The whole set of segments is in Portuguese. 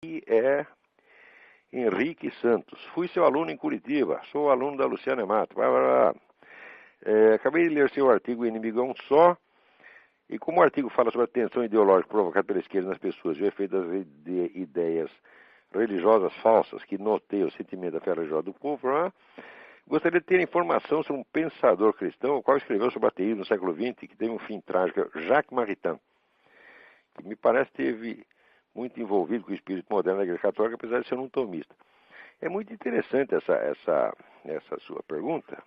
E é Henrique Santos. Fui seu aluno em Curitiba, sou aluno da Luciana Mato. Acabei de ler seu artigo Inimigo é um Só, e como o artigo fala sobre a tensão ideológica provocada pela esquerda nas pessoas e o efeito das ideias religiosas falsas que noteiam o sentimento da fé religiosa do povo, gostaria de ter informação sobre um pensador cristão, o qual escreveu sobre ateísmo no século XX, que teve um fim trágico, Jacques Maritain, que me parece teve muito envolvido com o espírito moderno da Igreja Católica, apesar de ser um tomista. É muito interessante essa sua pergunta,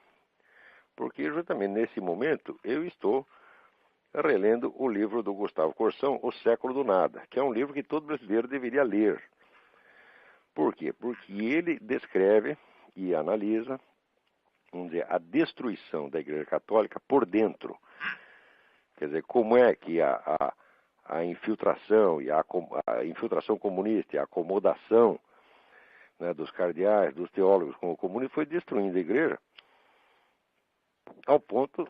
porque justamente nesse momento eu estou relendo o livro do Gustavo Corsão, O Século do Nada, que é um livro que todo brasileiro deveria ler. Por quê? Porque ele descreve e analisa, vamos dizer, a destruição da Igreja Católica por dentro. Quer dizer, como é que a infiltração e a infiltração comunista e a acomodação, né, dos cardeais, dos teólogos com o comunismo foi destruindo a igreja ao ponto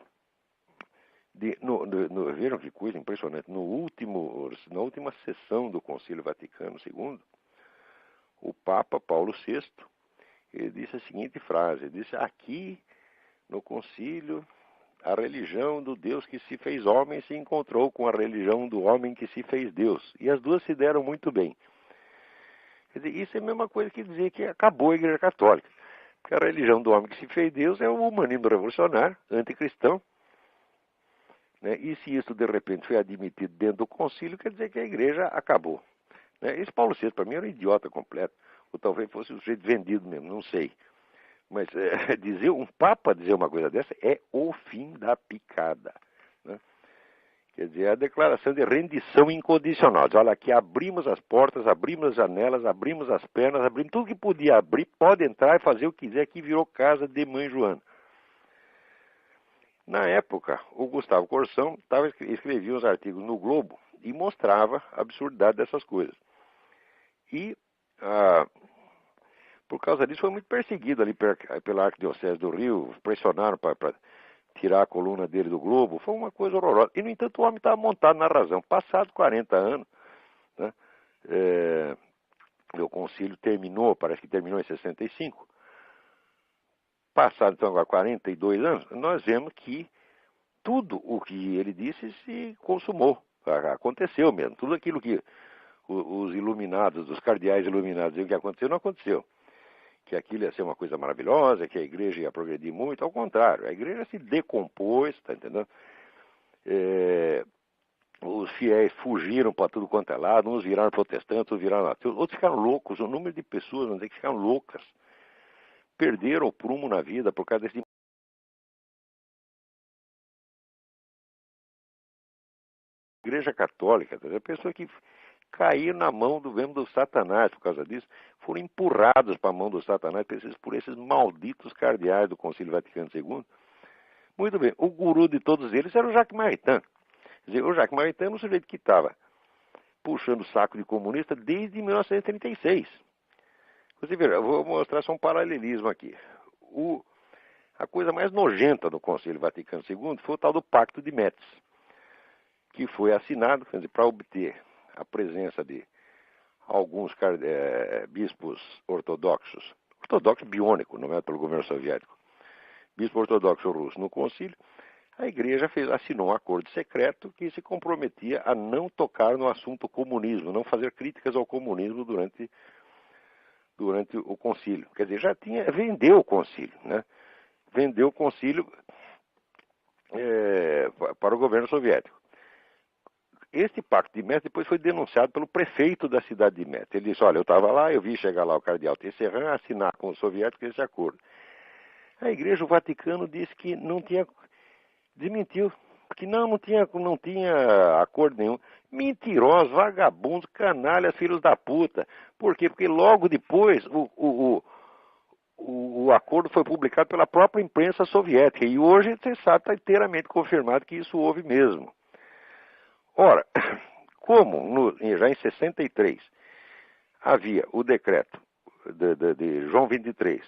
de, vejam que coisa impressionante, na última sessão do Concílio Vaticano II, o Papa Paulo VI, ele disse a seguinte frase, ele disse: aqui no concílio a religião do Deus que se fez homem se encontrou com a religião do homem que se fez Deus. E as duas se deram muito bem. Quer dizer, isso é a mesma coisa que dizer que acabou a Igreja Católica. Porque a religião do homem que se fez Deus é o humanismo revolucionário, anticristão. Né? E se isso de repente foi admitido dentro do concílio, quer dizer que a Igreja acabou. Né? Esse Paulo VI, para mim, era um idiota completo. Ou talvez fosse um sujeito vendido mesmo, não sei. Mas um Papa dizer uma coisa dessa é o fim da picada. Né? Quer dizer, é a declaração de rendição incondicional. Diz, olha, aqui abrimos as portas, abrimos as janelas, abrimos as pernas, abrimos tudo que podia abrir, pode entrar e fazer o que quiser, aqui virou casa de mãe Joana. Na época, o Gustavo Corsão escrevia uns artigos no Globo e mostrava a absurdidade dessas coisas. E por causa disso foi muito perseguido ali pela Arquidiocese do Rio, pressionaram para tirar a coluna dele do Globo, foi uma coisa horrorosa. E, no entanto, o homem estava montado na razão. Passados 40 anos, né, o concílio terminou, parece que terminou em 65. Passados, então, agora 42 anos, nós vemos que tudo o que ele disse se consumou. Aconteceu mesmo. Tudo aquilo que os iluminados, os cardeais iluminados diziam que aconteceu, não aconteceu. Que aquilo ia ser uma coisa maravilhosa, que a igreja ia progredir muito. Ao contrário, a igreja se decompôs, tá entendendo? Os fiéis fugiram para tudo quanto é lado, uns viraram protestantes, outros ficaram loucos. O número de pessoas, vamos dizer, que ficaram loucas, perderam o prumo na vida por causa desse Igreja Católica, tá? A pessoa que caíram na mão do Satanás por causa disso, foram empurrados para a mão do Satanás por esses malditos cardeais do Concílio Vaticano II. Muito bem, o guru de todos eles era o Jacques Maritain. Quer dizer, o Jacques Maritain era um sujeito que estava puxando o saco de comunista desde 1936. Você vê, eu vou mostrar só um paralelismo aqui. A coisa mais nojenta do Concílio Vaticano II foi o tal do Pacto de Metz, que foi assinado, quer dizer, para obter a presença de alguns bispos ortodoxos biônicos, nomeados pelo governo soviético, bispo ortodoxo russo no concílio. A igreja assinou um acordo secreto que se comprometia a não tocar no assunto comunismo, não fazer críticas ao comunismo durante o concílio. Quer dizer, vendeu o concílio, né? Vendeu o concílio para o governo soviético. Este pacto de Metz depois foi denunciado pelo prefeito da cidade de Metz. Ele disse, olha, eu estava lá, eu vi chegar lá o cardeal Tesserran assinar com os soviéticos esse acordo. A igreja, o Vaticano, disse que não tinha, desmentiu, que não tinha acordo nenhum. Mentirosos, vagabundos, canalhas, filhos da puta. Por quê? Porque logo depois o acordo foi publicado pela própria imprensa soviética. E hoje, você sabe, está inteiramente confirmado que isso houve mesmo. Ora, como já em 63 havia o decreto de João 23,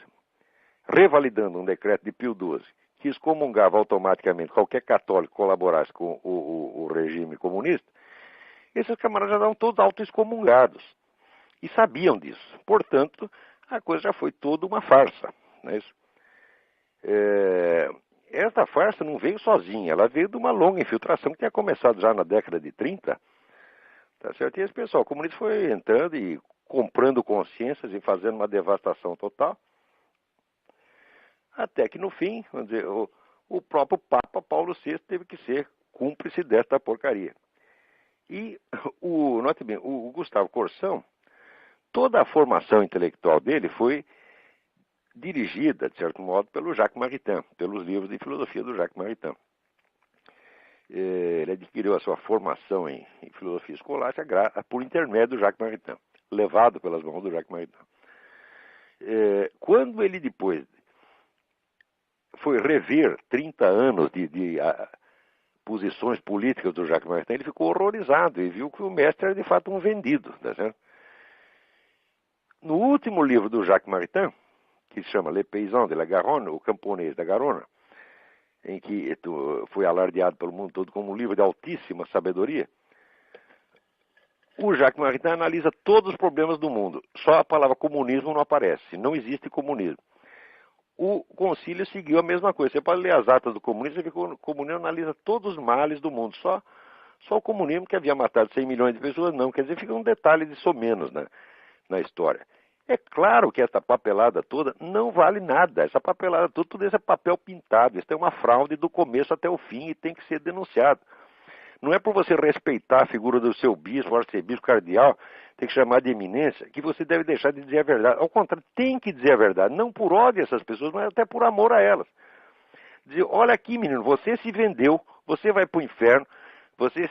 revalidando um decreto de Pio XII, que excomungava automaticamente qualquer católico que colaborasse com o regime comunista, esses camaradas já estavam todos auto-excomungados. E sabiam disso. Portanto, a coisa já foi toda uma farsa. Não é isso? Esta farsa não veio sozinha, ela veio de uma longa infiltração que tinha começado já na década de 30. Tá certo? E esse pessoal comunista foi entrando e comprando consciências e fazendo uma devastação total. Até que no fim, vamos dizer, o próprio Papa Paulo VI teve que ser cúmplice desta porcaria. E note bem, o Gustavo Corsão, toda a formação intelectual dele foi dirigida, de certo modo, pelo Jacques Maritain, pelos livros de filosofia do Jacques Maritain. Ele adquiriu a sua formação em filosofia escolástica por intermédio do Jacques Maritain, levado pelas mãos do Jacques Maritain. Quando ele depois foi rever 30 anos de posições políticas do Jacques Maritain, ele ficou horrorizado e viu que o mestre era de fato um vendido. Tá certo? No último livro do Jacques Maritain, que se chama Les Paysans de la Garonne, o camponês da Garona, em que foi alardeado pelo mundo todo como um livro de altíssima sabedoria, o Jacques Maritain analisa todos os problemas do mundo. Só a palavra comunismo não aparece, não existe comunismo. O concílio seguiu a mesma coisa. Você pode ler as atas do comunismo e ver que o comunismo analisa todos os males do mundo. Só o comunismo, que havia matado 100 milhões de pessoas, não. Quer dizer, fica um detalhe de somenos na história. É claro que essa papelada toda não vale nada. Essa papelada toda, tudo isso é papel pintado. Isso é uma fraude do começo até o fim e tem que ser denunciado. Não é por você respeitar a figura do seu bispo, arcebispo, cardeal, tem que chamar de eminência, que você deve deixar de dizer a verdade. Ao contrário, tem que dizer a verdade. Não por ódio a essas pessoas, mas até por amor a elas. Dizer, olha aqui, menino, você se vendeu, você vai para o inferno, você,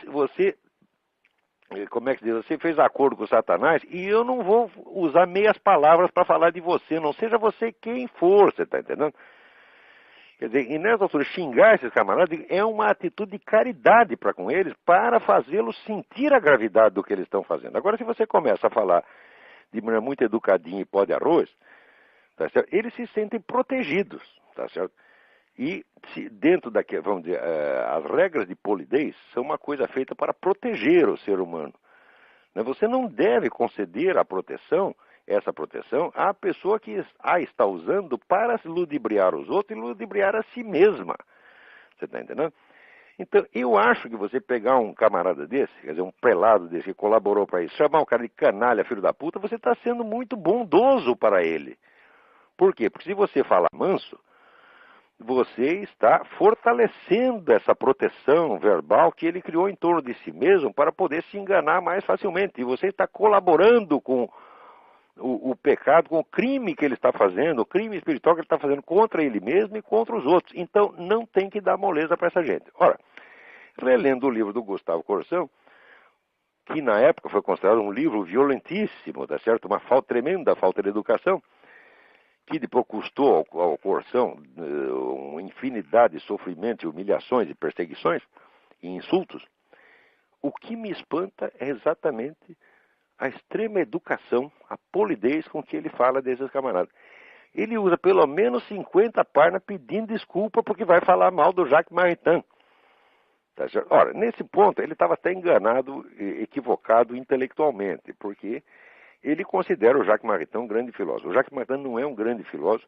como é que diz? Você fez acordo com Satanás e eu não vou usar meias palavras para falar de você, não seja você quem for, você está entendendo? Quer dizer, e nessa altura, xingar esses camaradas é uma atitude de caridade para com eles, para fazê-los sentir a gravidade do que eles estão fazendo. Agora, se você começa a falar de maneira muito educadinha e pó de arroz, tá certo? Eles se sentem protegidos, tá certo? E dentro daquilo, vamos dizer, as regras de polidez são uma coisa feita para proteger o ser humano. Você não deve conceder essa proteção à pessoa que a está usando para ludibriar os outros e ludibriar a si mesma. Você está entendendo? Então, eu acho que você pegar um camarada desse, quer dizer, um pelado desse que colaborou para isso, chamar o cara de canalha, filho da puta, você está sendo muito bondoso para ele. Por quê? Porque se você falar manso, você está fortalecendo essa proteção verbal que ele criou em torno de si mesmo para poder se enganar mais facilmente. E você está colaborando com o pecado, com o crime que ele está fazendo, o crime espiritual que ele está fazendo contra ele mesmo e contra os outros. Então, não tem que dar moleza para essa gente. Ora, relendo o livro do Gustavo Corsão, que na época foi considerado um livro violentíssimo, tá certo? Uma tremenda falta de educação, que depois custou ao Corsão uma infinidade de sofrimentos, humilhações e perseguições e insultos. O que me espanta é exatamente a extrema educação, a polidez com que ele fala desses camaradas. Ele usa pelo menos 50 páginas pedindo desculpa porque vai falar mal do Jacques Maritain. Tá certo? Ora, nesse ponto ele estava até enganado, equivocado intelectualmente, porque ele considera o Jacques Maritain um grande filósofo. O Jacques Maritain não é um grande filósofo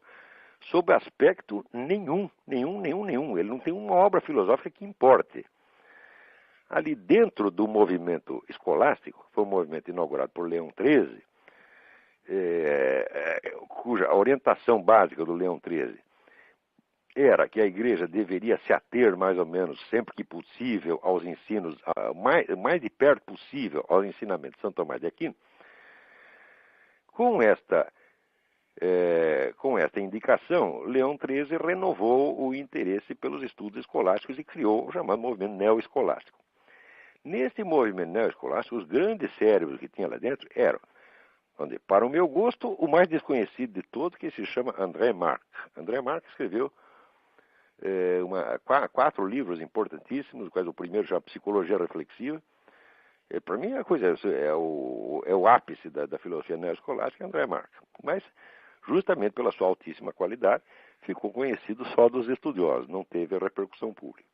sob aspecto nenhum. Ele não tem uma obra filosófica que importe. Ali dentro do movimento escolástico, foi um movimento inaugurado por Leão XIII, cuja orientação básica do Leão XIII era que a igreja deveria se ater mais ou menos, sempre que possível, aos ensinos, mais de perto possível, aos ensinamentos de São Tomás de Aquino. Com esta indicação, Leão XIII renovou o interesse pelos estudos escolásticos e criou o chamado movimento neoescolástico. Nesse movimento neoescolástico, os grandes cérebros que tinha lá dentro eram, para o meu gosto, o mais desconhecido de todos, que se chama André Marx. André Marx escreveu 4 livros importantíssimos, quais o primeiro chama Psicologia Reflexiva. Para mim, a coisa é o ápice da filosofia neoescolástica, André Marx. Mas, justamente pela sua altíssima qualidade, ficou conhecido só dos estudiosos, não teve a repercussão pública.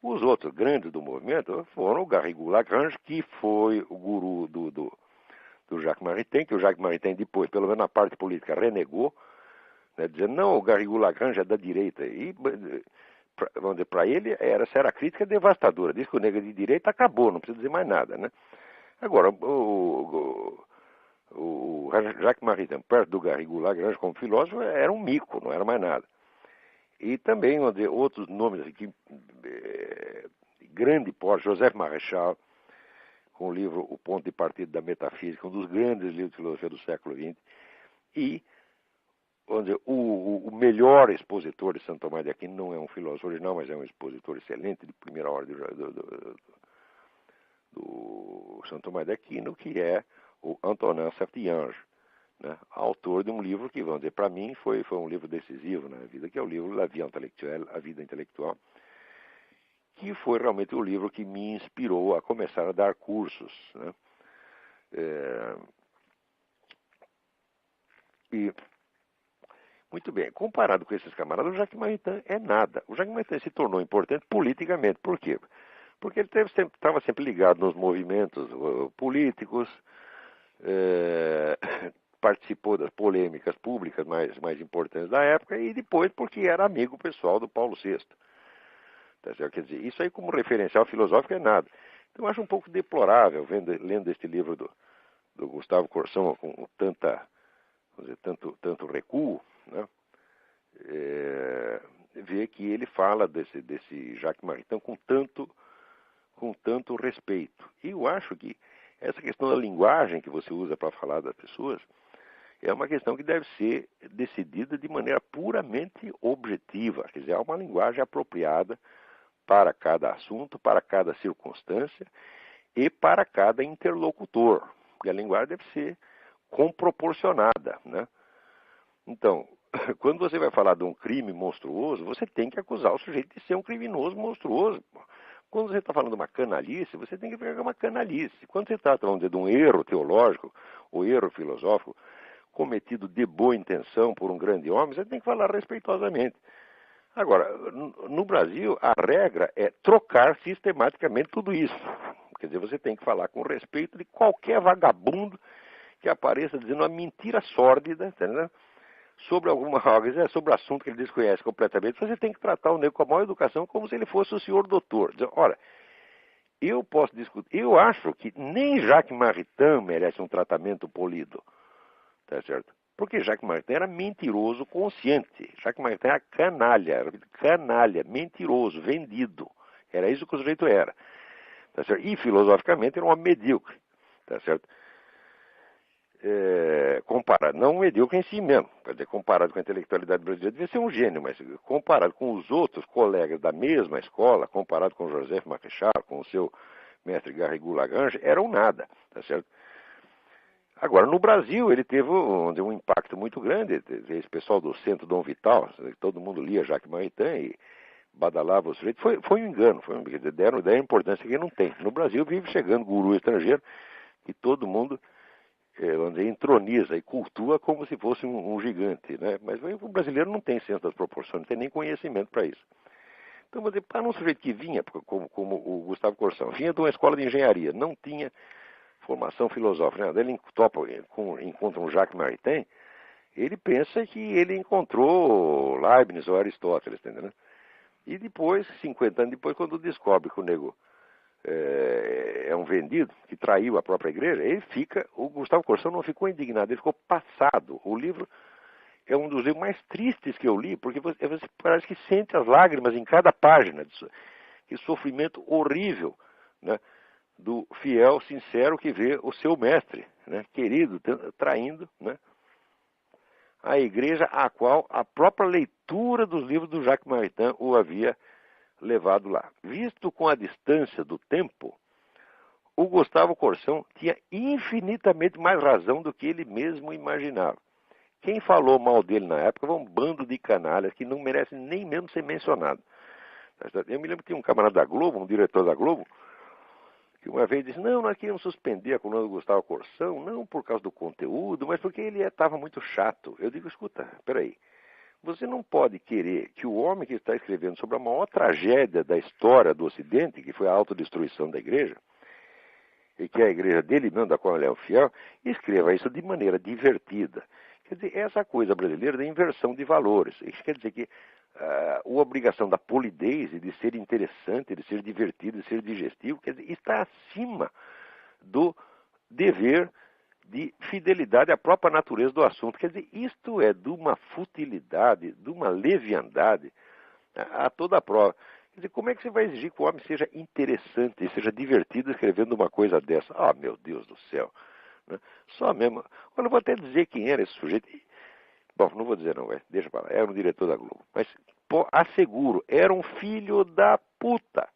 Os outros grandes do movimento foram o Garrigou Lagrange, que foi o guru do do Jacques Maritain, que o Jacques Maritain depois, pelo menos na parte política, renegou, né, dizendo, não, o Garrigou Lagrange é da direita. E, vamos dizer, para ele, essa era a crítica devastadora. Diz que o negro de direita acabou, não precisa dizer mais nada, né? Agora, o Jacques Maritain, perto do Garrigou Lagrange como filósofo, era um mico, não era mais nada. E também, vamos dizer, outros nomes aqui, grande porte, Joseph Marechal, com o livro O Ponto de Partida da Metafísica, um dos grandes livros de filosofia do século XX, e vamos dizer, o melhor expositor de Santo Tomás de Aquino não é um filósofo original, mas é um expositor excelente de primeira ordem do Santo Tomás de Aquino, que é o Antonin Saint-Ange, né? Autor de um livro que, vamos dizer, para mim foi um livro decisivo na vida, que é o livro La Vie Intellectuelle, A Vida Intelectual, que foi realmente o livro que me inspirou a começar a dar cursos, né? E, muito bem, comparado com esses camaradas, o Jacques Maritain é nada. O Jacques Maritain se tornou importante politicamente. Por quê? Porque ele estava sempre ligado nos movimentos políticos, participou das polêmicas públicas mais importantes da época, e depois porque era amigo pessoal do Paulo VI. Quer dizer, isso aí como referencial filosófico é nada. Então eu acho um pouco deplorável, lendo este livro do Gustavo Corsão com vamos dizer, tanto recuo, né? Ver que ele fala desse Jacques Maritain com tanto respeito. E eu acho que essa questão da linguagem que você usa para falar das pessoas é uma questão que deve ser decidida de maneira puramente objetiva. Quer dizer, há uma linguagem apropriada para cada assunto, para cada circunstância e para cada interlocutor. E a linguagem deve ser comproporcionada, né? Então, quando você vai falar de um crime monstruoso, você tem que acusar o sujeito de ser um criminoso monstruoso. Quando você está falando de uma canalice, você tem que pegar uma canalice. Quando você está falando de um erro teológico ou erro filosófico cometido de boa intenção por um grande homem, você tem que falar respeitosamente. Agora, no Brasil, a regra é trocar sistematicamente tudo isso. Quer dizer, você tem que falar com respeito de qualquer vagabundo que apareça dizendo uma mentira sórdida, entendeu? Sobre sobre o assunto que ele desconhece completamente. Você tem que tratar o negro com a maior educação como se ele fosse o senhor doutor. Dizer, ora, eu posso discutir, eu acho que nem Jacques Maritain merece um tratamento polido, tá certo? Porque Jacques Maritain era mentiroso consciente. Jacques Maritain era canalha, mentiroso, vendido. Era isso que o sujeito era. Tá certo? E filosoficamente era uma medíocre. Tá certo? Comparado, não medíocre em si mesmo. Quer dizer, comparado com a intelectualidade brasileira, devia ser um gênio, mas comparado com os outros colegas da mesma escola, comparado com Joseph Marechal, com o seu mestre Garrigou Lagrange, era um nada. Tá certo? Agora, no Brasil, ele teve um impacto muito grande. Esse pessoal do Centro Dom Vital, todo mundo lia Jacques Maritain e badalava o sujeito. Foi um engano, deram a importância que não tem. No Brasil, vive chegando guru estrangeiro e todo mundo, vamos dizer, entroniza e cultua como se fosse um gigante, né? Mas o brasileiro não tem senso das proporções, não tem nem conhecimento para isso. Então, vamos dizer, para um sujeito que vinha, como o Gustavo Corsão, vinha de uma escola de engenharia, não tinha formação filosófica, né? Ele encontra um Jacques Maritain, ele pensa que ele encontrou Leibniz ou Aristóteles, entendeu? E depois, 50 anos depois, quando descobre que o nego é um vendido, que traiu a própria igreja, o Gustavo Corsão não ficou indignado, ele ficou passado. O livro é um dos livros mais tristes que eu li, porque você parece que sente as lágrimas em cada página, que sofrimento horrível, né? Do fiel, sincero que vê o seu mestre, né, querido, traindo, né, a igreja a qual a própria leitura dos livros do Jacques Maritain o havia levado lá. Visto com a distância do tempo, o Gustavo Corsão tinha infinitamente mais razão do que ele mesmo imaginava. Quem falou mal dele na época foi um bando de canalhas que não merece nem mesmo ser mencionado. Eu me lembro que tinha um camarada da Globo, um diretor da Globo, que uma vez disse, não, nós queríamos suspender a coluna do Gustavo Corsão, não por causa do conteúdo, mas porque ele estava muito chato. Eu digo, escuta, peraí, você não pode querer que o homem que está escrevendo sobre a maior tragédia da história do Ocidente, que foi a autodestruição da igreja, e que é a igreja dele mesmo, da qual ele é o fiel, escreva isso de maneira divertida. Quer dizer, essa coisa brasileira da inversão de valores. Isso quer dizer que a obrigação da polidez, de ser interessante, de ser divertido, de ser digestivo, quer dizer, está acima do dever de fidelidade à própria natureza do assunto. Quer dizer, isto é de uma futilidade, de uma leviandade a toda a prova. Quer dizer, como é que você vai exigir que o homem seja interessante, seja divertido escrevendo uma coisa dessa? Ah, meu Deus do céu. Né? Só mesmo. Olha, eu vou até dizer quem era esse sujeito. Bom, não vou dizer não, deixa pra lá. Era um diretor da Globo. Mas, pô, asseguro, era um filho da puta.